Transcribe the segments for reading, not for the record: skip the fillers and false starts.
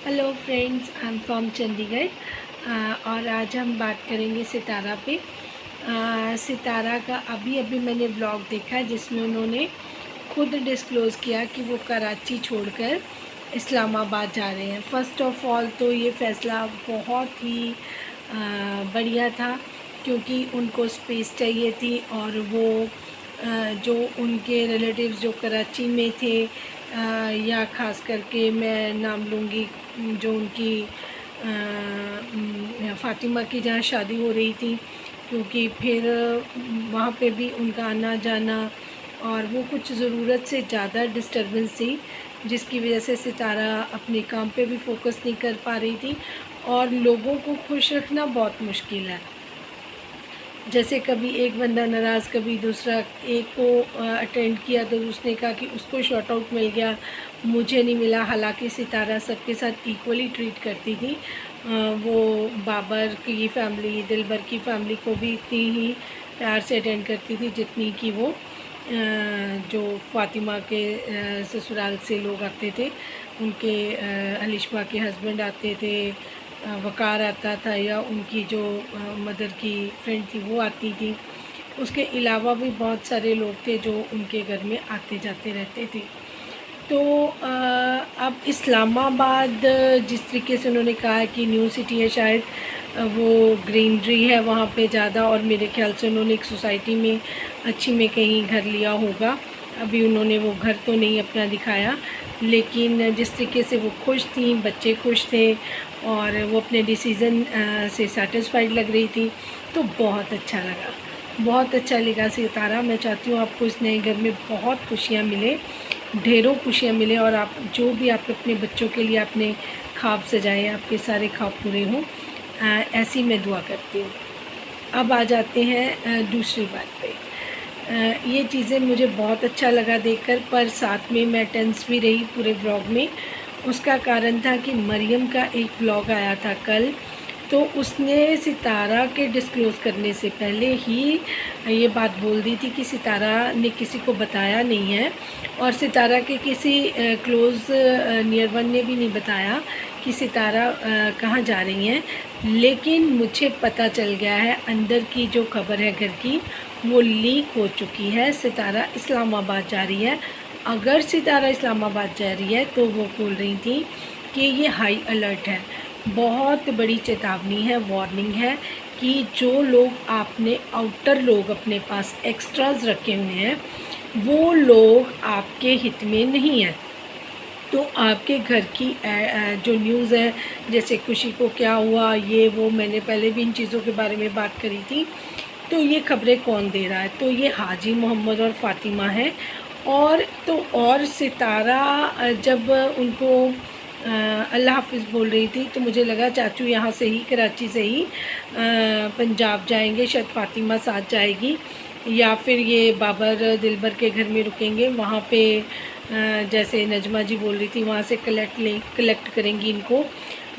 Hello friends, I am from Chandigarh. और आज हम बात करेंगे सितारा पे। सितारा का अभी अभी मैंने व्लॉग देखा जिसमें उन्होंने खुद डिस्क्लोज़ किया कि वो कराची छोड़कर इस्लामाबाद जा रहे हैं। फ़र्स्ट ऑफ़ ऑल तो ये फ़ैसला बहुत ही बढ़िया था, क्योंकि उनको स्पेस चाहिए थी और वो जो उनके रिलेटिव्स जो कराची में थे, या ख़ास करके मैं नाम लूँगी जो उनकी फ़ातिमा की जहाँ शादी हो रही थी, क्योंकि फिर वहाँ पे भी उनका आना जाना और वो कुछ ज़रूरत से ज़्यादा डिस्टर्बेंस थी, जिसकी वजह से सितारा अपने काम पे भी फ़ोकस नहीं कर पा रही थी। और लोगों को खुश रखना बहुत मुश्किल है। जैसे कभी एक बंदा नाराज़, कभी दूसरा। एक को अटेंड किया तो उसने कहा कि उसको शॉर्ट आउट मिल गया, मुझे नहीं मिला। हालांकि सितारा सबके साथ इक्वली ट्रीट करती थी। वो बाबर की फ़ैमिली, दिलबर की फ़ैमिली को भी इतनी ही प्यार से अटेंड करती थी जितनी कि वो जो फ़ातिमा के ससुराल से लोग आते थे, उनके अलिशबा के हस्बैंड आते थे, वक़ार आता था, या उनकी जो मदर की फ्रेंड थी वो आती थी। उसके अलावा भी बहुत सारे लोग थे जो उनके घर में आते जाते रहते थे। तो अब इस्लामाबाद, जिस तरीके से उन्होंने कहा है कि न्यू सिटी है, शायद वो ग्रीनरी है वहाँ पे ज़्यादा, और मेरे ख़्याल से उन्होंने एक सोसाइटी में अच्छी में कहीं घर लिया होगा। अभी उन्होंने वो घर तो नहीं अपना दिखाया, लेकिन जिस तरीके से वो खुश थी, बच्चे खुश थे और वो अपने डिसीज़न से सैटिस्फाइड लग रही थी, तो बहुत अच्छा लगा, बहुत अच्छा लगा। सितारा, मैं चाहती हूँ आपको इस नए घर में बहुत खुशियाँ मिले, ढेरों खुशियाँ मिले, और आप जो भी आप अपने बच्चों के लिए अपने ख्वाब सजाएं, आपके सारे ख्वाब पूरे हों। ऐसी मैं दुआ करती हूँ। अब आ जाते हैं दूसरी बात पे। ये चीज़ें मुझे बहुत अच्छा लगा देखकर, पर साथ में मैं टेंस भी रही पूरे व्लॉग में। उसका कारण था कि मरियम का एक व्लॉग आया था कल, तो उसने सितारा के डिस्क्लोज़ करने से पहले ही ये बात बोल दी थी कि सितारा ने किसी को बताया नहीं है, और सितारा के किसी क्लोज़ नियर वन ने भी नहीं बताया कि सितारा कहाँ जा रही हैं। लेकिन मुझे पता चल गया है, अंदर की जो खबर है घर की, वो लीक हो चुकी है। सितारा इस्लामाबाद जा रही है। अगर सितारा इस्लामाबाद जा रही है तो वो बोल रही थी कि ये हाई अलर्ट है, बहुत बड़ी चेतावनी है, वार्निंग है कि जो लोग आपने आउटर लोग अपने पास एक्स्ट्राज रखे हुए हैं, वो लोग आपके हित में नहीं हैं। तो आपके घर की जो न्यूज़ है, जैसे खुशी को क्या हुआ, ये वो, मैंने पहले भी इन चीज़ों के बारे में बात करी थी। तो ये खबरें कौन दे रहा है? तो ये हाजी मोहम्मद और फ़ातिमा है। और तो और सितारा जब उनको अल्लाह हाफ़िज़ बोल रही थी, तो मुझे लगा चाचू यहाँ से ही, कराची से ही पंजाब जाएंगे, शायद फ़ातिमा साथ जाएगी, या फिर ये बाबर दिलबर के घर में रुकेंगे, वहाँ पे जैसे नजमा जी बोल रही थी वहाँ से कलेक्ट करेंगी इनको।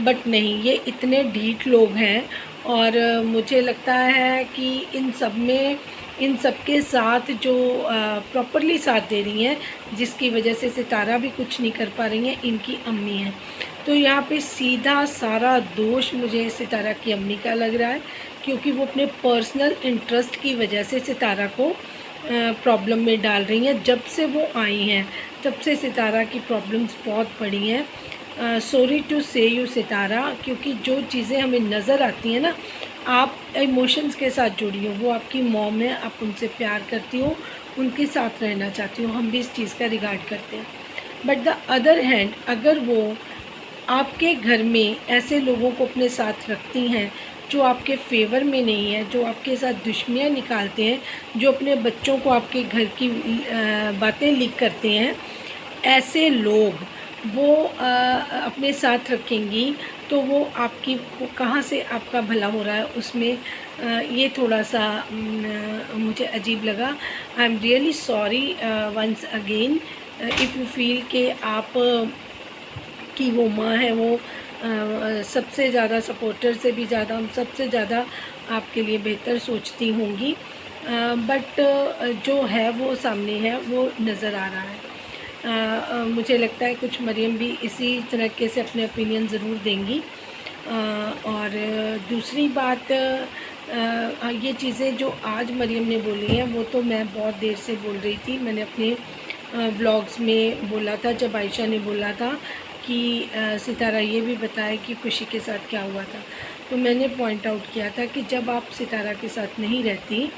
बट नहीं, ये इतने ढीठ लोग हैं, और मुझे लगता है कि इन सब के साथ जो प्रॉपरली साथ दे रही हैं, जिसकी वजह से सितारा भी कुछ नहीं कर पा रही हैं, इनकी अम्मी हैं। तो यहाँ पे सीधा सारा दोष मुझे सितारा की अम्मी का लग रहा है, क्योंकि वो अपने पर्सनल इंटरेस्ट की वजह से सितारा को प्रॉब्लम में डाल रही हैं। जब से वो आई हैं तब से सितारा की प्रॉब्लम्स बहुत बढ़ी हैं। सॉरी टू से यू सितारा, क्योंकि जो चीज़ें हमें नज़र आती हैं ना, आप इमोशंस के साथ जुड़ी हो, वो आपकी मॉम है, आप उनसे प्यार करती हो, उनके साथ रहना चाहती हो, हम भी इस चीज़ का रिगार्ड करते हैं। बट द अदर हैंड, अगर वो आपके घर में ऐसे लोगों को अपने साथ रखती हैं जो आपके फेवर में नहीं है, जो आपके साथ दुश्मनियाँ निकालते हैं, जो अपने बच्चों को आपके घर की बातें लीक करते हैं, ऐसे लोग वो अपने साथ रखेंगी, तो वो आपकी कहाँ से आपका भला हो रहा है उसमें, ये थोड़ा सा मुझे अजीब लगा। I am really sorry once again if you feel कि आप कि वो माँ है, वो सबसे ज़्यादा सपोर्टर से भी ज़्यादा, हम सबसे ज़्यादा आपके लिए बेहतर सोचती होंगी। बट जो है वो सामने है, वो नज़र आ रहा है। मुझे लगता है कुछ मरियम भी इसी तरीके से अपने ओपिनियन ज़रूर देंगी। और दूसरी बात, ये चीज़ें जो आज मरियम ने बोली हैं वो तो मैं बहुत देर से बोल रही थी। मैंने अपने व्लॉग्स में बोला था, जब आयशा ने बोला था कि सितारा ये भी बताए कि खुशी के साथ क्या हुआ था, तो मैंने पॉइंट आउट किया था कि जब आप सितारा के साथ नहीं रहती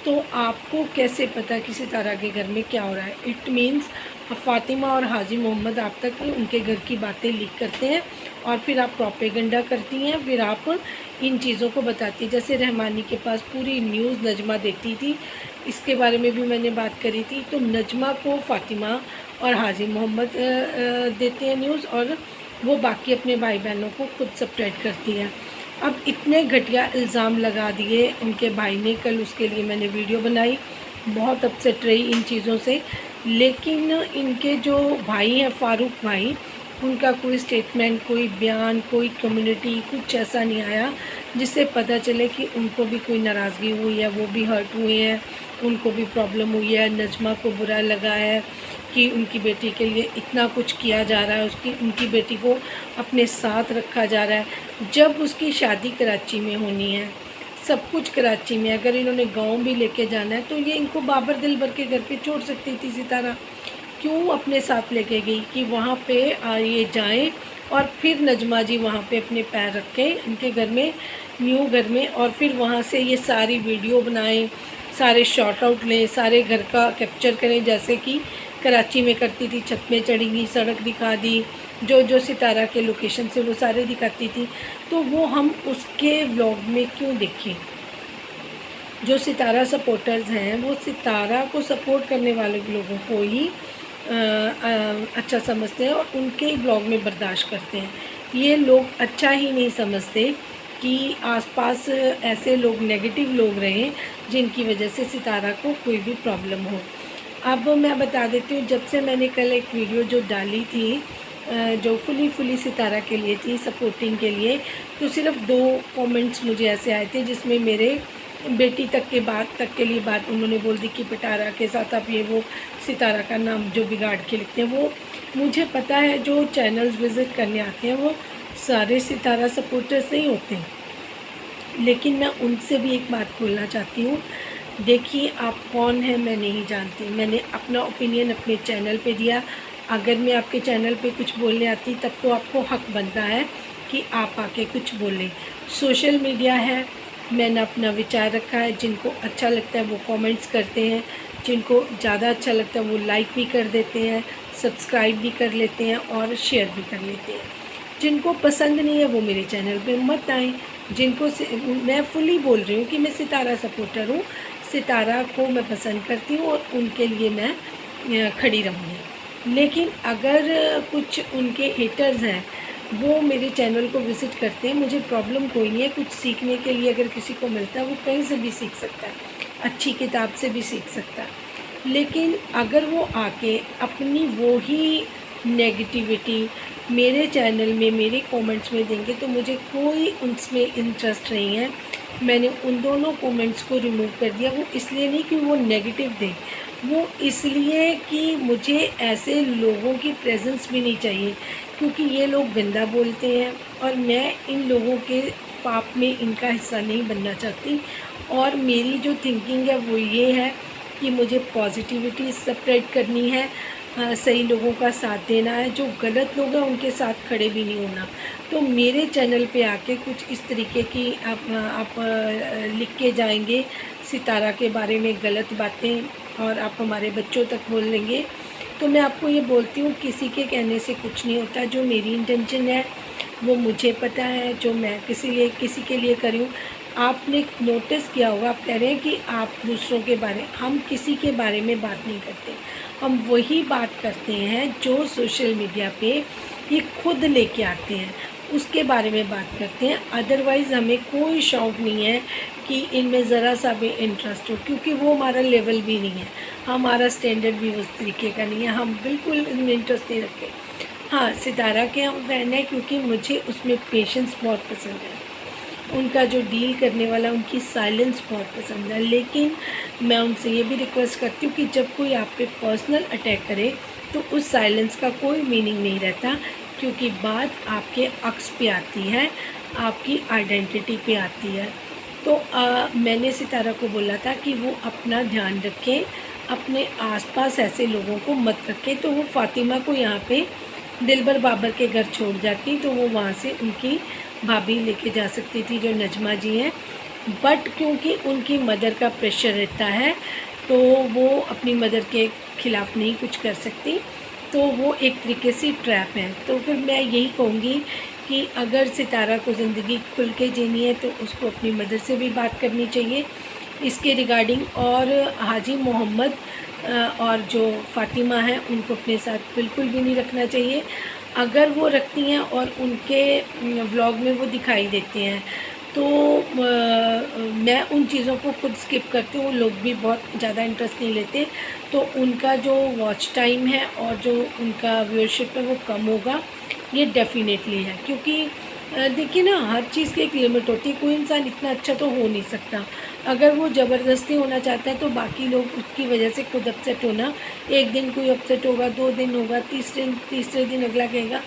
तो आपको कैसे पता कि सितारा के घर में क्या हो रहा है। इट मीन्स फ़ातिमा और हाजी मोहम्मद आप तक उनके घर की बातें लीक करते हैं और फिर आप प्रोपेगेंडा करती हैं, फिर आप इन चीज़ों को बताती हैं। जैसे रहमानी के पास पूरी न्यूज़ नजमा देती थी, इसके बारे में भी मैंने बात करी थी। तो नजमा को फ़ातिमा और हाजी मोहम्मद देते हैं न्यूज़, और वो बाकी अपने भाई बहनों को खुद स्प्रेड करती हैं। अब इतने घटिया इल्ज़ाम लगा दिए उनके भाई ने, कल उसके लिए मैंने वीडियो बनाई, बहुत अपसेट रही इन चीज़ों से। लेकिन इनके जो भाई हैं फ़ारूक भाई, उनका कोई स्टेटमेंट, कोई बयान, कोई कम्युनिटी, कुछ ऐसा नहीं आया जिससे पता चले कि उनको भी कोई नाराज़गी हुई है, वो भी हर्ट हुए हैं, उनको भी प्रॉब्लम हुई है, नजमा को बुरा लगा है कि उनकी बेटी के लिए इतना कुछ किया जा रहा है, उनकी बेटी को अपने साथ रखा जा रहा है। जब उसकी शादी कराची में होनी है, सब कुछ कराची में, अगर इन्होंने गांव भी लेके जाना है तो ये इनको बाबर दिलबर के घर पे छोड़ सकती थी सितारा। क्यों अपने साथ लेके गई कि वहाँ पे ये जाएं और फिर नजमा जी वहाँ पे अपने पैर रखें इनके घर में, न्यू घर में, और फिर वहाँ से ये सारी वीडियो बनाएं, सारे शॉट आउट लें, सारे घर का कैप्चर करें जैसे कि कराची में करती थी। छत में चढ़ी, सड़क दिखा दी, जो जो सितारा के लोकेशन से वो सारे दिखाती थी। तो वो हम उसके व्लॉग में क्यों देखें? जो सितारा सपोर्टर्स हैं वो सितारा को सपोर्ट करने वाले लोगों को ही अच्छा समझते हैं और उनके व्लॉग में बर्दाश्त करते हैं। ये लोग अच्छा ही नहीं समझते कि आसपास ऐसे लोग, नेगेटिव लोग रहें जिनकी वजह से सितारा को कोई भी प्रॉब्लम हो। अब मैं बता देती हूँ, जब से मैंने कल एक वीडियो जो डाली थी जो फुली सितारा के लिए थी, सपोर्टिंग के लिए, तो सिर्फ 2 कमेंट्स मुझे ऐसे आए थे जिसमें मेरे बेटी तक के लिए बात उन्होंने बोल दी कि पिटारा के साथ आप ये वो सितारा का नाम जो बिगाड़ के लिखते हैं। वो मुझे पता है, जो चैनल्स विज़िट करने आते हैं वो सारे सितारा सपोर्टर्स नहीं होते, लेकिन मैं उनसे भी एक बात बोलना चाहती हूँ। देखिए, आप कौन हैं मैं नहीं जानती, मैंने अपना ओपिनियन अपने चैनल पे दिया। अगर मैं आपके चैनल पे कुछ बोलने आती तब तो आपको हक बनता है कि आप आके कुछ बोलें। सोशल मीडिया है, मैंने अपना विचार रखा है, जिनको अच्छा लगता है वो कमेंट्स करते हैं, जिनको ज़्यादा अच्छा लगता है वो लाइक भी कर देते हैं, सब्सक्राइब भी कर लेते हैं और शेयर भी कर लेते हैं। जिनको पसंद नहीं है वो मेरे चैनल पे मत आएँ। जिनको मैं फुली बोल रही हूँ कि मैं सितारा सपोर्टर हूँ, सितारा को मैं पसंद करती हूँ और उनके लिए मैं खड़ी रहूँगी। लेकिन अगर कुछ उनके हेटर्स हैं वो मेरे चैनल को विज़िट करते हैं, मुझे प्रॉब्लम कोई नहीं है। कुछ सीखने के लिए अगर किसी को मिलता है वो कहीं से भी सीख सकता है, अच्छी किताब से भी सीख सकता है। लेकिन अगर वो आके अपनी वो ही नेगेटिविटी मेरे चैनल में, मेरे कमेंट्स में देंगे तो मुझे कोई उसमें इंटरेस्ट नहीं है। मैंने उन दोनों कमेंट्स को रिमूव कर दिया। वो इसलिए नहीं कि वो नेगेटिव दें, वो इसलिए कि मुझे ऐसे लोगों की प्रेजेंस भी नहीं चाहिए, क्योंकि ये लोग गंदा बोलते हैं और मैं इन लोगों के पाप में इनका हिस्सा नहीं बनना चाहती। और मेरी जो थिंकिंग है वो ये है कि मुझे पॉजिटिविटी स्प्रेड करनी है, सही लोगों का साथ देना है, जो गलत लोग हैं उनके साथ खड़े भी नहीं होना। तो मेरे चैनल पे आके कुछ इस तरीके की आप लिख के जाएंगे सितारा के बारे में गलत बातें और आप हमारे बच्चों तक बोल लेंगे, तो मैं आपको ये बोलती हूँ किसी के कहने से कुछ नहीं होता। जो मेरी इंटेंशन है वो मुझे पता है, जो मैं किसी के लिए करूँ। आपने नोटिस किया होगा, आप कह रहे हैं कि आप दूसरों के बारे, हम किसी के बारे में बात नहीं करते, हम वही बात करते हैं जो सोशल मीडिया पे ये खुद लेके आते हैं, उसके बारे में बात करते हैं। अदरवाइज़ हमें कोई शौक़ नहीं है कि इनमें ज़रा सा भी इंटरेस्ट हो, क्योंकि वो हमारा लेवल भी नहीं है, हमारा स्टैंडर्ड भी उस तरीके का नहीं है, हम बिल्कुल इनमें इंटरेस्ट नहीं रखते। हाँ, सितारा के हम फैन हैं क्योंकि मुझे उसमें पेशेंस बहुत पसंद है, उनका जो डील करने वाला, उनकी साइलेंस बहुत पसंद है। लेकिन मैं उनसे ये भी रिक्वेस्ट करती हूँ कि जब कोई आप पे पर्सनल अटैक करे तो उस साइलेंस का कोई मीनिंग नहीं रहता, क्योंकि बात आपके अक्स पे आती है, आपकी आइडेंटिटी पे आती है। तो मैंने सितारा को बोला था कि वो अपना ध्यान रखें, अपने आसपास ऐसे लोगों को मत रखें। तो वो फ़ातिमा को यहाँ पे दिलबर बाबर के घर छोड़ जाती, तो वो वहाँ से उनकी भाभी लेके जा सकती थी जो नजमा जी हैं। बट क्योंकि उनकी मदर का प्रेशर रहता है, तो वो अपनी मदर के ख़िलाफ़ नहीं कुछ कर सकती, तो वो एक तरीके से ट्रैप है। तो फिर मैं यही कहूँगी कि अगर सितारा को ज़िंदगी खुल के जीनी है तो उसको अपनी मदर से भी बात करनी चाहिए इसके रिगार्डिंग। और हाजी मोहम्मद और जो फ़ातिमा हैं उनको अपने साथ बिल्कुल भी नहीं रखना चाहिए। अगर वो रखती हैं और उनके व्लॉग में वो दिखाई देते हैं, तो मैं उन चीज़ों को खुद स्किप करती हूँ। लोग भी बहुत ज़्यादा इंटरेस्ट नहीं लेते, तो उनका जो वॉच टाइम है और जो उनका व्यूअरशिप है वो कम होगा, ये डेफिनेटली है। क्योंकि देखिए ना, हर चीज़ की एक लिमिट होती है। कोई इंसान इतना अच्छा तो हो नहीं सकता। अगर वो ज़बरदस्ती होना चाहता है तो बाकी लोग उसकी वजह से खुद अपसेट होना, एक दिन कोई अपसेट होगा, 2 दिन होगा, तीसरे दिन अगला कहेगा,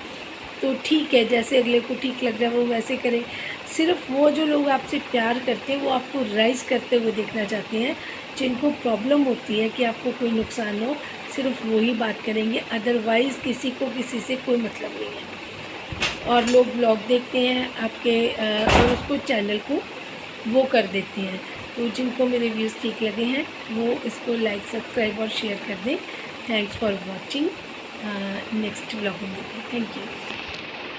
तो ठीक है, जैसे अगले को ठीक लग रहा है वो वैसे करें। सिर्फ वो जो लोग आपसे प्यार करते हैं वो आपको राइज़ करते हुए देखना चाहते हैं। जिनको प्रॉब्लम होती है कि आपको कोई नुकसान हो, सिर्फ वो ही बात करेंगे, अदरवाइज़ किसी को किसी से कोई मतलब नहीं है। और लोग व्लॉग देखते हैं आपके और उसको चैनल को वो कर देते हैं। तो जिनको मेरे व्यूज़ ठीक लगे हैं वो इसको लाइक, सब्सक्राइब और शेयर कर दें। Thanks for watching. Next vlog में मिलते हैं। Thank you.